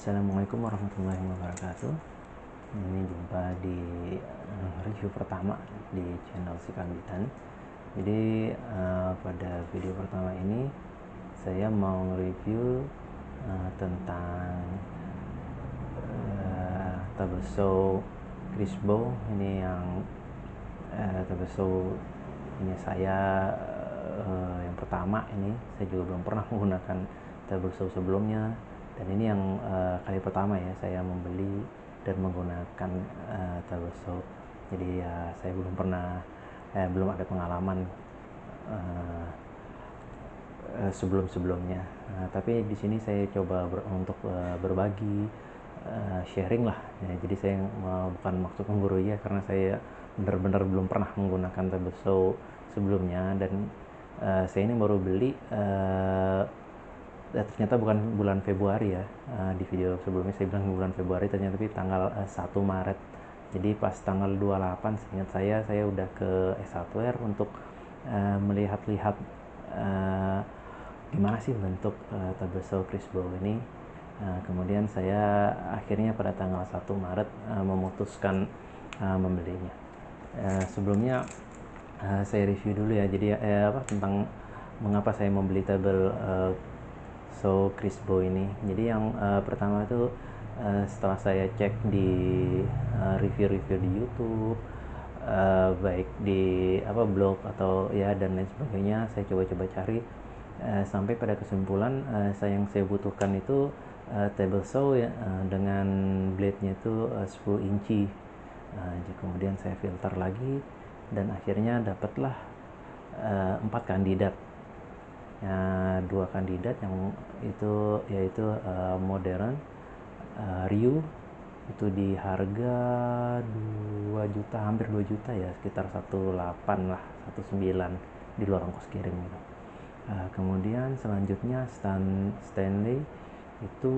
Assalamualaikum warahmatullahi wabarakatuh. Ini jumpa di review pertama di channel Si Kambitan. Jadi pada video pertama ini saya mau review tentang table saw Crisbo. Ini yang table saw ini saya yang pertama. Ini saya juga belum pernah menggunakan table saw sebelumnya, dan ini yang kali pertama ya saya membeli dan menggunakan table saw. Jadi saya belum ada pengalaman sebelumnya. Tapi di sini saya coba untuk berbagi, sharing lah ya. Jadi saya bukan maksud menggurui ya, karena saya benar-benar belum pernah menggunakan table saw sebelumnya, dan saya ini baru beli ternyata bukan bulan Februari ya. Di video sebelumnya saya bilang bulan Februari, ternyata tapi tanggal 1 Maret. Jadi pas tanggal 28 seingat saya udah ke S1R untuk melihat-lihat gimana sih bentuk table saw Crisbo ini. Kemudian saya akhirnya pada tanggal 1 Maret memutuskan membelinya. Sebelumnya saya review dulu ya, jadi tentang mengapa saya membeli table saw Crisbo ini. Jadi yang pertama itu setelah saya cek di review-review di YouTube, baik di blog atau ya dan lain sebagainya, saya coba-coba cari sampai pada kesimpulan yang saya butuhkan itu table saw ya, dengan blade-nya itu 10 inci. Kemudian saya filter lagi dan akhirnya dapatlah 4 kandidat. 2 kandidat yang itu yaitu modern Ryu itu di harga 2 juta, hampir 2 juta ya, sekitar 18 lah, 19 di luar ongkos kirim gitu. Kemudian selanjutnya Stanley itu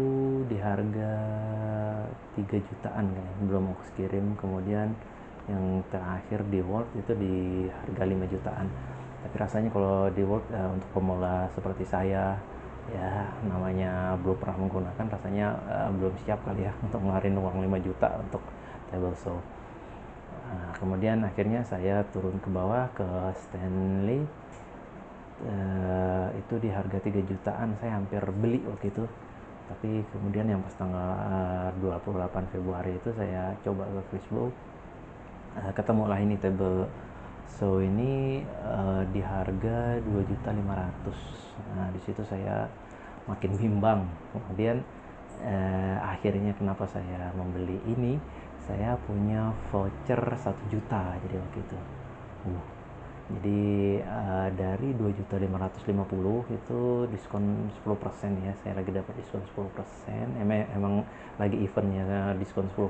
di harga 3 jutaan kayaknya, belum ongkos kirim. Kemudian yang terakhir di World itu di harga 5 jutaan. Tapi rasanya kalau di World untuk pemula seperti saya ya, namanya belum pernah menggunakan, rasanya belum siap kali ya untuk ngeluarin uang 5 juta untuk table saw. Kemudian akhirnya saya turun ke bawah ke Stanley, itu di harga 3 jutaan. Saya hampir beli waktu itu, tapi kemudian yang pas tanggal 28 Februari itu saya coba ke Crisbo, ketemulah ini table saw ini di harga 2.500.000. Nah di situ saya makin bimbang. Kemudian akhirnya kenapa saya membeli ini, saya punya voucher 1 juta jadi waktu itu. Jadi dari 2.550.000 itu diskon 10% ya. Saya lagi dapat diskon 10%. Emang lagi eventnya diskon 10%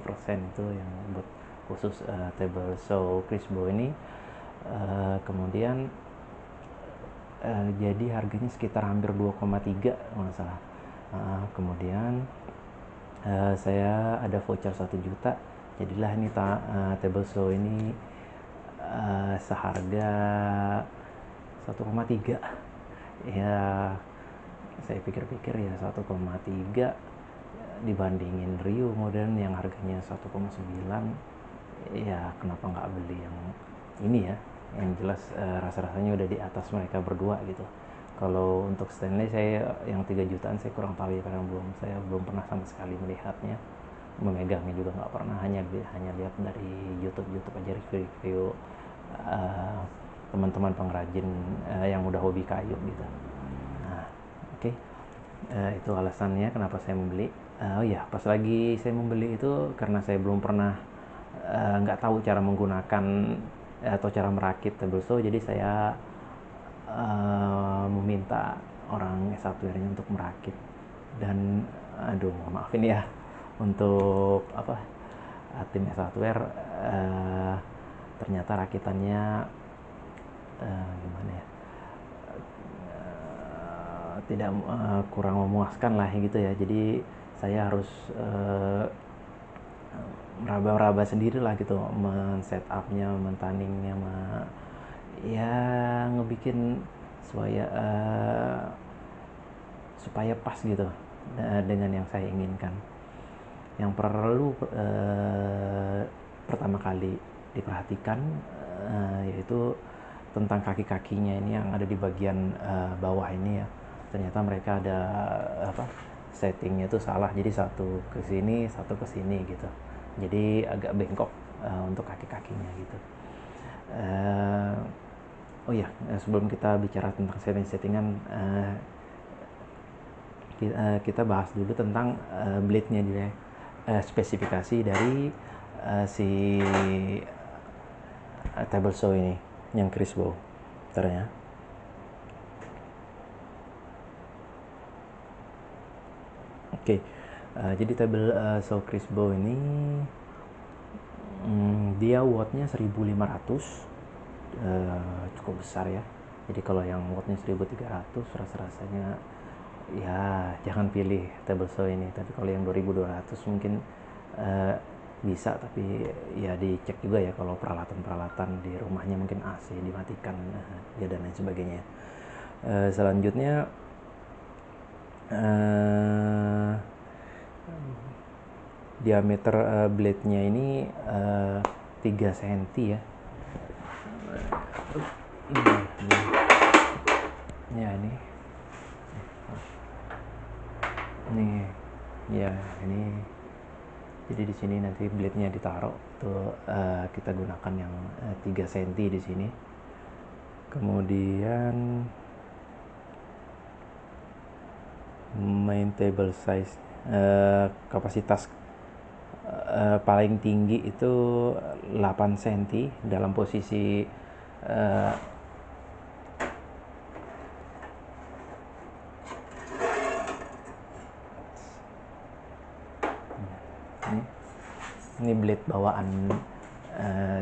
itu yang buat khusus table saw Crisbo ini. Kemudian jadi harganya sekitar hampir 2,3 kalau nggak salah. Kemudian saya ada voucher 1 juta, jadilah ini table saw ini seharga 1,3 ya. Saya pikir-pikir ya 1,3 dibandingin Rio modern yang harganya 1,9, ya kenapa nggak beli yang ini ya, yang jelas rasa-rasanya udah di atas mereka berdua gitu. Kalau untuk Stanley saya yang 3 jutaan saya kurang tahu ya, karena saya belum pernah sama sekali melihatnya, memegangnya juga nggak pernah, hanya lihat dari YouTube aja review teman-teman pengrajin yang udah hobi kayu gitu. Nah, oke. Itu alasannya kenapa saya membeli. Pas lagi saya membeli itu karena saya belum pernah, nggak tahu cara menggunakan atau cara merakit table saw, jadi saya meminta orang S1R-nya untuk merakit. Dan maafin ya untuk tim S1R, ternyata rakitannya gimana ya, tidak kurang memuaskan lah gitu ya. Jadi saya harus meraba-raba sendiri lah gitu, men-setupnya, men-tanningnya, ya ngebikin supaya pas gitu dengan yang saya inginkan. yang perlu pertama kali diperhatikan yaitu tentang kaki-kakinya ini yang ada di bagian bawah ini ya. Ternyata mereka ada settingnya itu salah, jadi satu ke sini satu ke sini gitu, jadi agak bengkok untuk kaki-kakinya gitu. Oh ya, sebelum kita bicara tentang setting-settingan, kita bahas dulu tentang blade-nya dia, spesifikasi dari si table saw ini yang Chris Bow. Bentar ya. Oke, jadi table saw Chris Bow ini dia wattnya 1500, cukup besar ya. Jadi kalau yang wattnya 1300 rasa-rasanya ya jangan pilih table saw ini. Tapi kalau yang 2200 mungkin bisa, tapi ya dicek juga ya kalau peralatan-peralatan di rumahnya mungkin AC dimatikan ya dan lain sebagainya. Selanjutnya diameter blade-nya ini 3 cm ya. Ini ya, ini jadi di sini nanti blade-nya ditaruh tuh, kita gunakan yang 3 cm di sini. Kemudian main table size, kapasitas paling tinggi itu 8 cm dalam posisi ini blade bawaan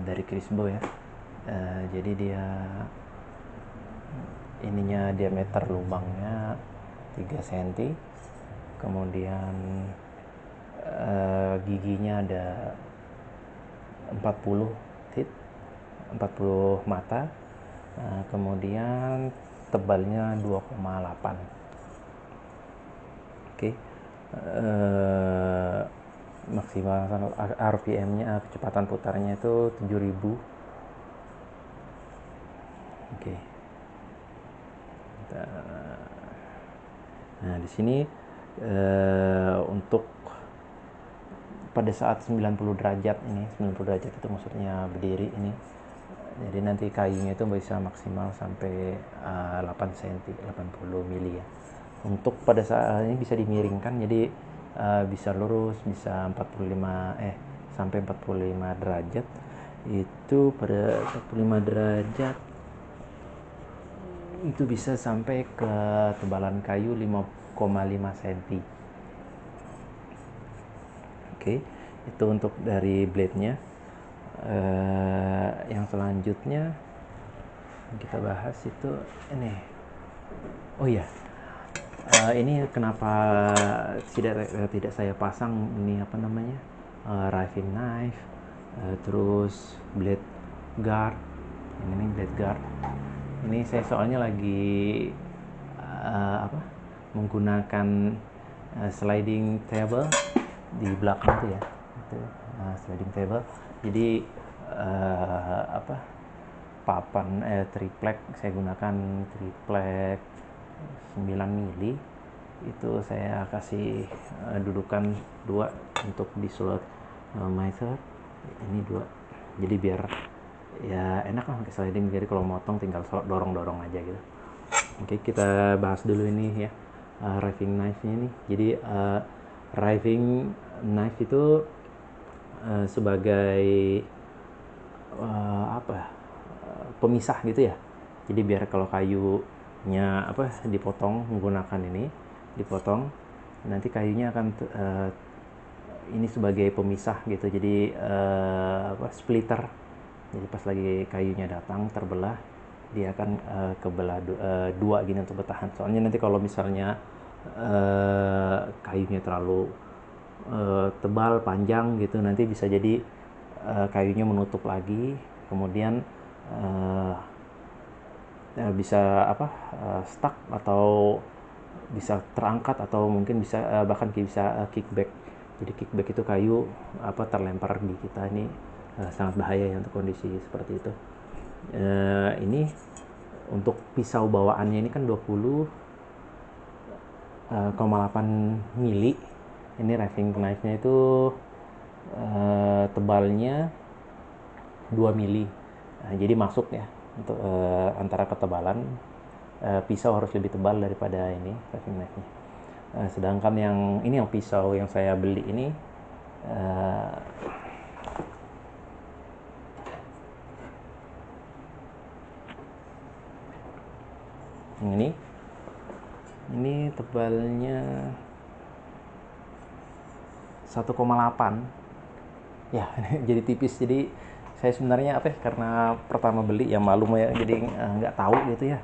dari Chris Bow ya. Jadi dia ininya diameter lubangnya 3 cm, kemudian giginya ada 40 teeth, 40 mata, kemudian tebalnya 2,8. Oke. Maksimal RPM-nya, kecepatan putarnya itu 7000. Oke. Nah, di sini untuk pada saat 90 derajat ini, 90 derajat itu maksudnya berdiri ini. Jadi nanti kayunya itu bisa maksimal sampai 8 cm, 80 mili ya. Untuk pada saat ini bisa dimiringkan, jadi bisa lurus, bisa 45 sampai 45 derajat. Itu pada 45 derajat itu bisa sampai ke tebalan kayu 5,5 cm. Oke, itu untuk dari blade-nya. Yang selanjutnya kita bahas itu ini. Oh ya, ini kenapa tidak saya pasang ini apa namanya, riving knife, terus blade guard. Ini blade guard. Ini saya soalnya lagi menggunakan sliding table di belakang tuh ya, itu sliding table. Jadi papan triplek, saya gunakan triplek 9 mili. Itu saya kasih dudukan 2 untuk di slot miter. Ini 2. Jadi biar ya enak lah pakai sliding, jadi kalau motong tinggal dorong-dorong aja gitu. Oke, kita bahas dulu ini ya, riving knife-nya ini. Jadi riving knife itu sebagai pemisah gitu ya. Jadi biar kalau kayunya dipotong menggunakan ini, dipotong, nanti kayunya akan ini sebagai pemisah gitu. Jadi splitter. Jadi pas lagi kayunya datang terbelah, dia akan kebelah dua gini untuk bertahan. Soalnya nanti kalau misalnya kayunya terlalu tebal panjang gitu, nanti bisa jadi kayunya menutup lagi, kemudian bisa stuck atau bisa terangkat, atau mungkin bisa bahkan bisa kickback Jadi kickback itu kayu terlempar di kita, ini sangat bahaya ya untuk kondisi seperti itu. Ini untuk pisau bawaannya ini kan 20,8 mili. Ini raving knife-nya itu tebalnya 2 mili. Jadi masuk ya untuk antara ketebalan pisau harus lebih tebal daripada ini raving knife-nya. Sedangkan yang pisau yang saya beli ini yang ini tebalnya 1,8 ya. Jadi tipis. Jadi saya sebenarnya karena pertama beli ya malum ya, jadi nggak tahu gitu ya,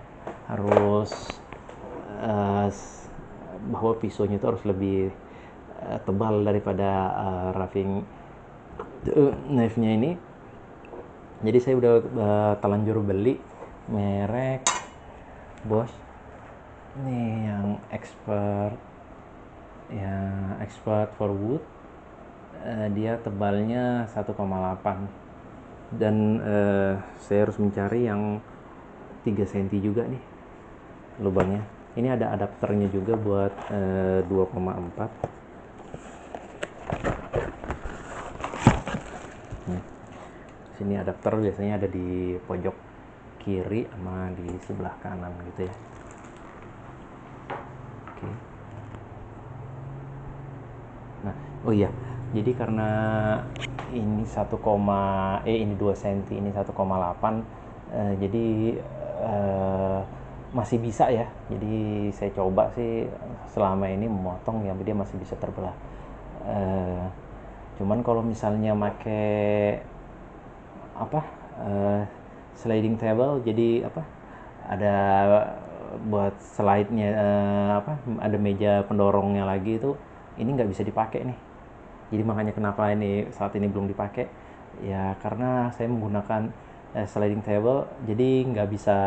harus bahwa pisaunya itu harus lebih tebal daripada raving knife-nya ini. Jadi saya udah telanjur beli merek Bosch ini yang expert for wood. Dia tebalnya 1,8 dan saya harus mencari yang 3 cm juga nih lubangnya. Ini ada adapternya juga buat 2,4. Sini adapter biasanya ada di pojok kiri sama di sebelah kanan gitu ya. Oke. Nah, oh iya, jadi karena ini 2 cm, ini 1,8, jadi masih bisa ya. Jadi saya coba sih selama ini memotong ya, dia masih bisa terbelah. Cuman kalau misalnya make sliding table, jadi ada buat slide-nya, ada meja pendorongnya lagi, itu ini nggak bisa dipakai nih. Jadi makanya kenapa ini saat ini belum dipakai ya, karena saya menggunakan sliding table, jadi nggak bisa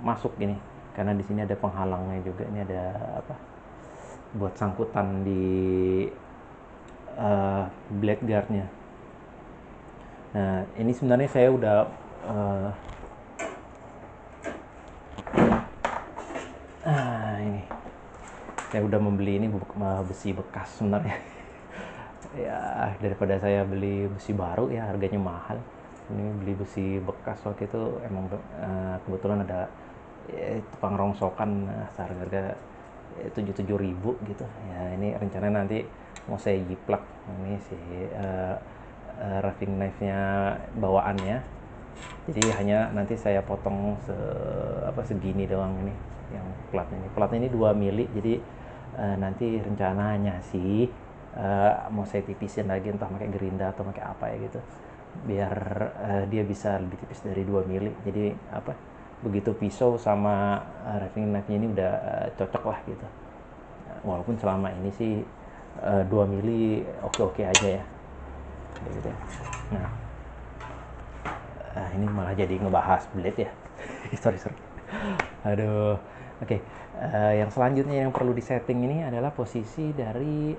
masuk ini karena di sini ada penghalangnya juga. Ini ada buat sangkutan di blade guardnya. Nah, ini sebenarnya saya udah ini saya udah membeli ini besi bekas sebenarnya. Ya daripada saya beli besi baru ya harganya mahal. Ini beli besi bekas waktu itu emang kebetulan ada tukang rongsokan seharga 77.000 gitu ya. Ini rencana nanti mau saya jiplak ini si raving knife-nya bawaannya. Jadi hanya nanti saya potong segini doang ini yang platnya ini 2 mili. Jadi nanti rencananya sih mau saya tipisin lagi, entah pakai gerinda atau pakai apa ya gitu, biar dia bisa lebih tipis dari 2 mili. Jadi begitu pisau sama raving knife-nya ini udah cocok lah gitu. Walaupun selama ini sih 2 mili oke-oke aja ya. Gitu. Nah, ini malah jadi ngebahas blade ya. sorry. Aduh. Oke. Yang selanjutnya yang perlu disetting ini adalah posisi dari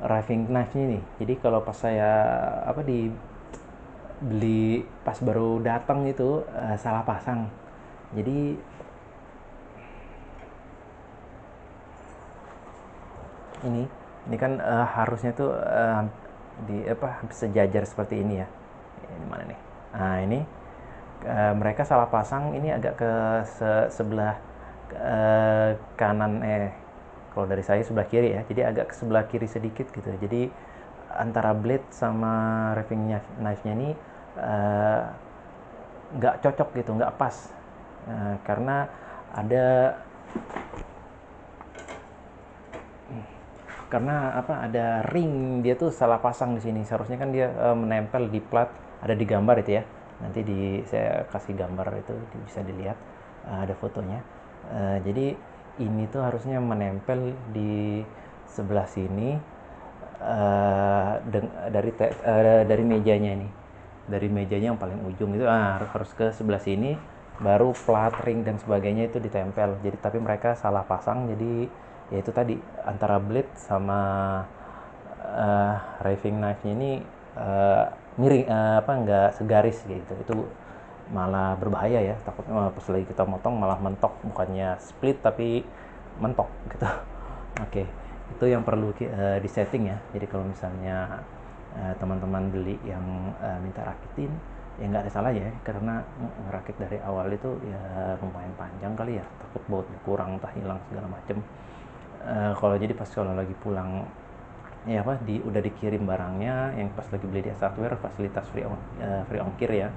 raving knife-nya nih. Jadi kalau pas saya beli pas baru datang itu salah pasang. Jadi ini kan harusnya tuh sejajar seperti ini ya. Ini mana nih? Nah, ini mereka salah pasang, ini agak ke sebelah kanan, kalau dari saya sebelah kiri ya, jadi agak ke sebelah kiri sedikit gitu. Jadi antara blade sama raving knife-nya ini nggak cocok gitu, nggak pas, karena ada ring, dia tuh salah pasang di sini. Seharusnya kan dia menempel di plat, ada di gambar itu ya. Nanti saya kasih gambar itu, bisa dilihat, ada fotonya. Jadi ini tuh harusnya menempel di sebelah sini dari mejanya ini. Dari mejanya yang paling ujung itu harus ke sebelah sini, baru plat, ring dan sebagainya itu ditempel. Jadi tapi mereka salah pasang, jadi ya itu tadi antara blade sama riving knife-nya ini miring, nggak segaris gitu. Itu malah berbahaya ya, takutnya pas lagi kita motong malah mentok, bukannya split tapi mentok gitu. Oke, itu yang perlu disetting ya. Jadi kalau misalnya teman-teman beli yang minta rakitin, ya nggak ada salah ya, karena ngerakit dari awal itu ya lumayan panjang kali ya, takut baut kurang, entah hilang segala macem. Kalau jadi pas kalau lagi pulang ya udah dikirim barangnya, yang pas lagi beli di hardware fasilitas free ongkir ya,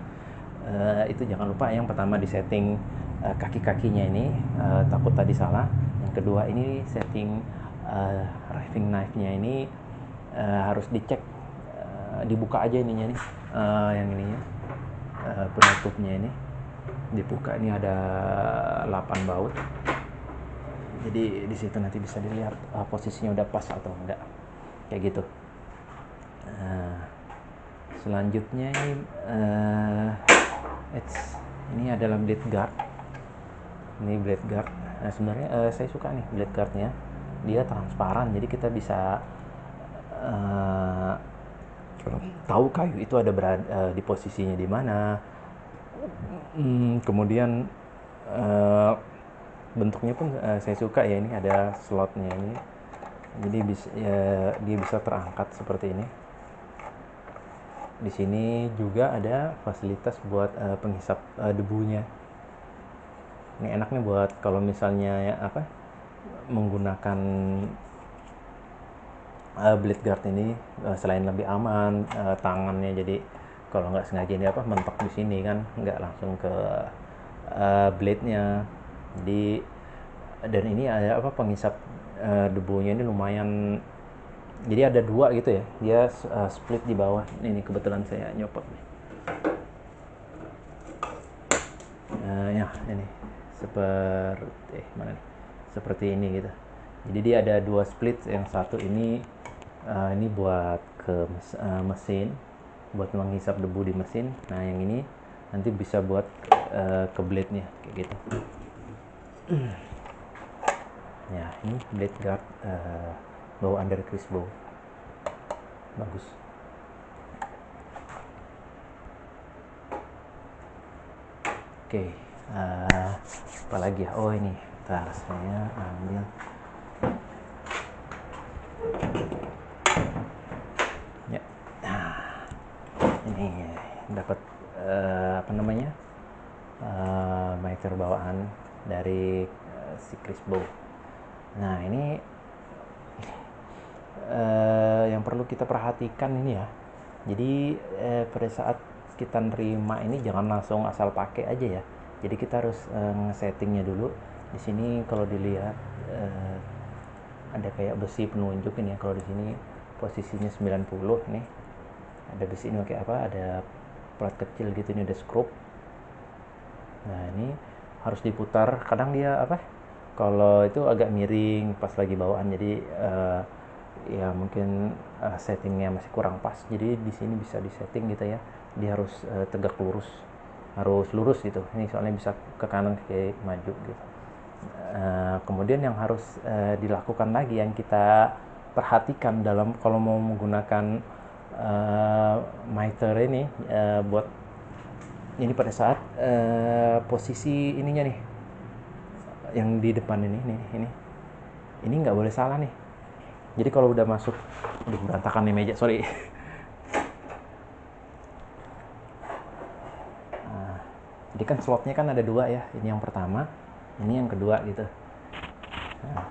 itu jangan lupa yang pertama di setting kaki-kakinya ini, takut tadi salah. Yang kedua ini setting riving knife-nya ini harus dicek, dibuka aja ininya nih, yang ininya, penutupnya ini dibuka. Ini ada 8 baut, jadi di situ nanti bisa dilihat posisinya udah pas atau enggak, kayak gitu. Selanjutnya ini adalah blade guard. Ini blade guard. Nah, sebenarnya saya suka nih blade guardnya. Dia transparan, jadi kita bisa tahu kayu itu ada di posisinya di mana. Kemudian bentuknya pun saya suka ya, ini ada slotnya ini. Jadi dia bisa terangkat seperti ini. Di sini juga ada fasilitas buat penghisap debunya. Ini enak nih buat kalau misalnya menggunakan blade guard ini, selain lebih aman tangannya, jadi kalau nggak sengaja ini mentok di sini kan nggak langsung ke blade-nya. Jadi, dan ini ada penghisap debunya ini lumayan, jadi ada 2 gitu ya, dia split di bawah. Ini kebetulan saya nyopot nih. Ya ini seperti ini gitu. Jadi dia ada 2 split, yang satu ini buat ke mesin, buat menghisap debu di mesin. Nah yang ini nanti bisa buat ke blade-nya kayak gitu. Ya ini blade guard bawaan dari Chris Bow, bagus. Oke, apa lagi ya? Oh ini, bentar saya ambil. Ya, ini dapat miter bawaan dari si Chris Bow. Nah ini yang perlu kita perhatikan ini ya. Jadi pada saat kita nerima ini jangan langsung asal pakai aja ya. Jadi kita harus nge-settingnya dulu. Di sini kalau dilihat ada kayak besi penunjuk ini ya. Kalau di sini posisinya 90 nih. Ada besi ini kayak ada plat kecil gitu, ini ada skrup. Nah ini harus diputar. Kadang dia kalau itu agak miring pas lagi bawaan, jadi ya mungkin settingnya masih kurang pas. Jadi di sini bisa disetting gitu ya, dia harus tegak lurus, harus lurus gitu. Ini soalnya bisa ke kanan ke maju gitu. Kemudian yang harus dilakukan lagi, yang kita perhatikan dalam kalau mau menggunakan miter ini, buat ini pada saat posisi ininya nih, yang di depan ini nggak boleh salah nih. Jadi kalau udah masuk, berantakan nih meja, sorry. Nah, jadi kan slotnya kan ada 2 ya, ini yang pertama, ini yang kedua gitu. Nah,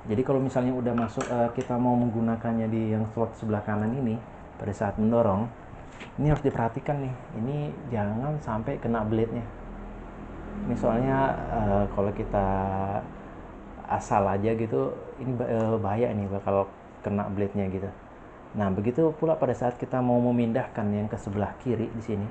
jadi kalau misalnya udah masuk, kita mau menggunakannya di yang slot sebelah kanan ini, pada saat mendorong, ini harus diperhatikan nih, ini jangan sampai kena blade-nya. Ini soalnya kalau kita asal aja gitu, ini bahaya nih, bakal kena blade-nya gitu. Nah begitu pula pada saat kita mau memindahkan yang ke sebelah kiri di sini,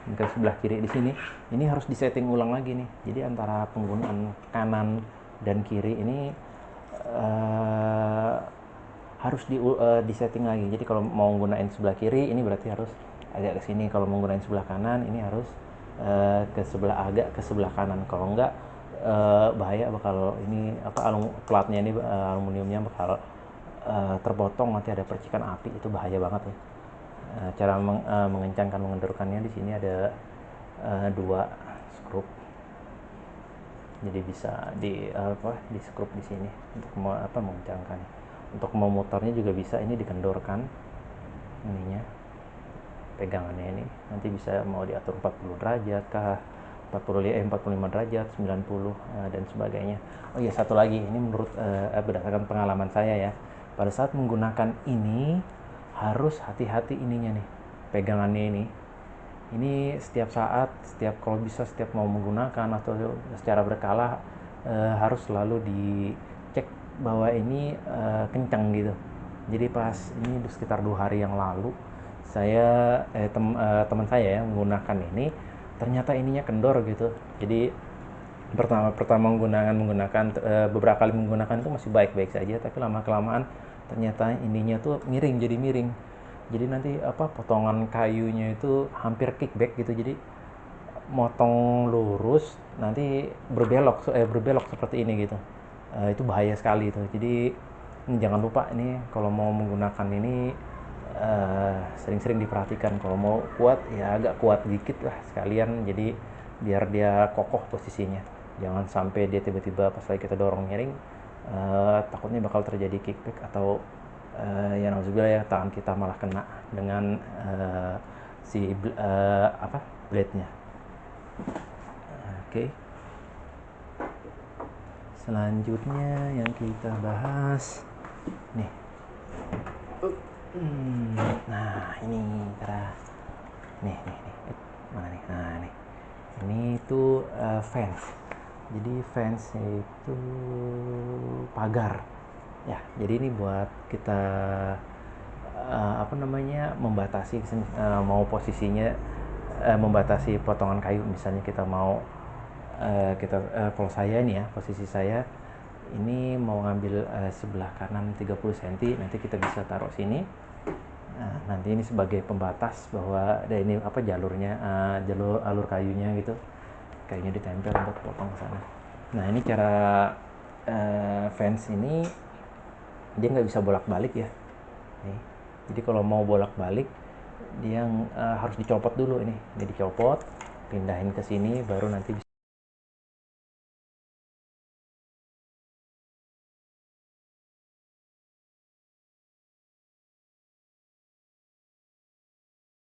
ke sebelah kiri di sini, ini harus disetting ulang lagi nih. Jadi antara penggunaan kanan dan kiri ini harus disetting lagi. Jadi kalau mau gunain sebelah kiri, ini berarti harus agak ke sini. Kalau mau gunain sebelah kanan, ini harus agak ke sebelah kanan. Kalau enggak bahaya, bakal ini apa, platnya ini aluminiumnya bakal terpotong, nanti ada percikan api, itu bahaya banget ya. Cara mengencangkan mengendorkannya, di sini ada 2 skrup, jadi bisa di skrup di sini untuk mengencangkan. Untuk memutarnya juga bisa, ini dikendorkan ininya, pegangannya ini nanti bisa mau diatur 40 derajat kah, 45 derajat, 90 dan sebagainya. Oh iya, satu lagi, ini menurut berdasarkan pengalaman saya ya, pada saat menggunakan ini harus hati-hati ininya nih, pegangannya ini setiap saat, kalau bisa setiap mau menggunakan atau secara berkala harus selalu dicek bahwa ini kencang gitu. Jadi pas ini sekitar 2 hari yang lalu, teman saya ya menggunakan ini, ternyata ininya kendor gitu. Jadi pertama menggunakan beberapa kali menggunakan itu masih baik-baik saja, tapi lama kelamaan ternyata ininya tuh miring, jadi miring. Jadi nanti potongan kayunya itu hampir kickback gitu. Jadi motong lurus nanti berbelok seperti ini gitu. Itu bahaya sekali itu. Jadi ini jangan lupa ini kalau mau menggunakan ini sering-sering diperhatikan. Kalau mau kuat ya agak kuat dikit lah sekalian, jadi biar dia kokoh posisinya. Jangan sampai dia tiba-tiba pas lagi kita dorong miring, takutnya bakal terjadi kickback atau ya nauzubillah ya, tangan kita malah kena dengan blade-nya. Oke. Selanjutnya yang kita bahas nih. Nah, ini cara nih. Mana nih? Nah, nih. Ini tuh fence. Jadi fence itu pagar. Ya, jadi ini buat kita membatasi mau posisinya, membatasi potongan kayu. Misalnya kita mau kalau saya nih ya, posisi saya ini mau ngambil sebelah kanan 30 cm, nanti kita bisa taruh sini. Nah, nanti ini sebagai pembatas bahwa ada ini jalurnya, alur kayunya gitu. Kayunya ditempel untuk potong ke sana. Nah, ini cara fence ini dia nggak bisa bolak-balik ya. Nih. Jadi kalau mau bolak-balik dia harus dicopot dulu ini. Ini dicopot, pindahin ke sini, baru nanti bisa